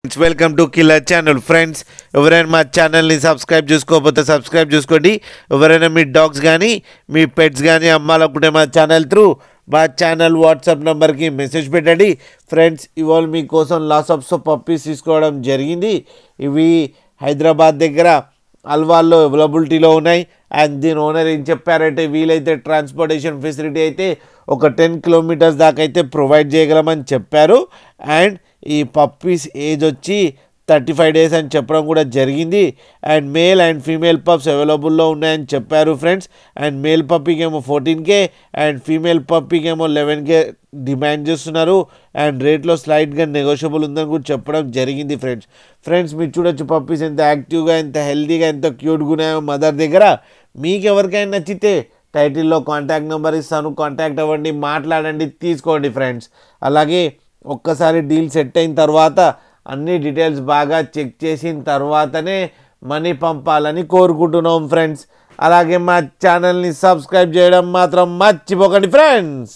Welcome to killer channel friends. ఎవరైనా మా ఛానల్ని సబ్స్క్రైబ్ చేసుకోకపోతే సబ్స్క్రైబ్ చేసుకోండి. ఎవరైనా మీ డాగ్స్ కానీ మీ పెట్స్ కానీ అమ్మాలనుకుంటే మా ఛానల్ త్రూ మా ఛానల్ వాట్సాప్ నెంబర్కి మెసేజ్ పెట్టండి. ఫ్రెండ్స్, ఇవాళ మీకోసం లాస్ ఆఫ్ పప్పీస్ తీసుకోవడం జరిగింది. ఇవి హైదరాబాద్ దగ్గర అల్వాల్లో అవైలబిలిటీలో ఉన్నాయి. అండ్ దీని ఓనర్ ఏం చెప్పారంటే వీలైతే ట్రాన్స్పోర్టేషన్ ఫెసిలిటీ అయితే ఒక 10 కిలోమీటర్స్ దాకా అయితే ప్రొవైడ్ చేయగలమని చెప్పారు. అండ్ ఈ పప్పీస్ ఏజ్ వచ్చి 35 డేస్ అని చెప్పడం కూడా జరిగింది. And male and female pups అవైలబుల్లో ఉన్నాయని చెప్పారు ఫ్రెండ్స్. అండ్ మేల్ పప్పీకి ఏమో 14K అండ్ ఫీమేల్ పప్పీకి ఏమో 11K డిమాండ్ చేస్తున్నారు. అండ్ రేట్లో స్లైట్గా నెగోషియబుల్ ఉందని కూడా చెప్పడం జరిగింది ఫ్రెండ్స్. మీరు చూడొచ్చు పప్పీస్ ఎంత యాక్టివ్గా, ఎంత హెల్తీగా, ఎంత క్యూట్గా ఉన్నాయో మదర్ దగ్గర. మీకు ఎవరికైనా నచ్చితే టైటిల్లో కాంటాక్ట్ నెంబర్ ఇస్తాను, కాంటాక్ట్ అవ్వండి, మాట్లాడండి, తీసుకోండి ఫ్రెండ్స్. అలాగే ఒక్కసారి డీల్ సెట్ అయిన తర్వాత అన్ని డీటెయిల్స్ బాగా చెక్ చేసిన తర్వాతనే మనీ పంపాలని కోరుకుంటున్నాం ఫ్రెండ్స్. అలాగే మా ఛానల్ని సబ్స్క్రైబ్ చేయడం మాత్రం మర్చిపోకండి ఫ్రెండ్స్.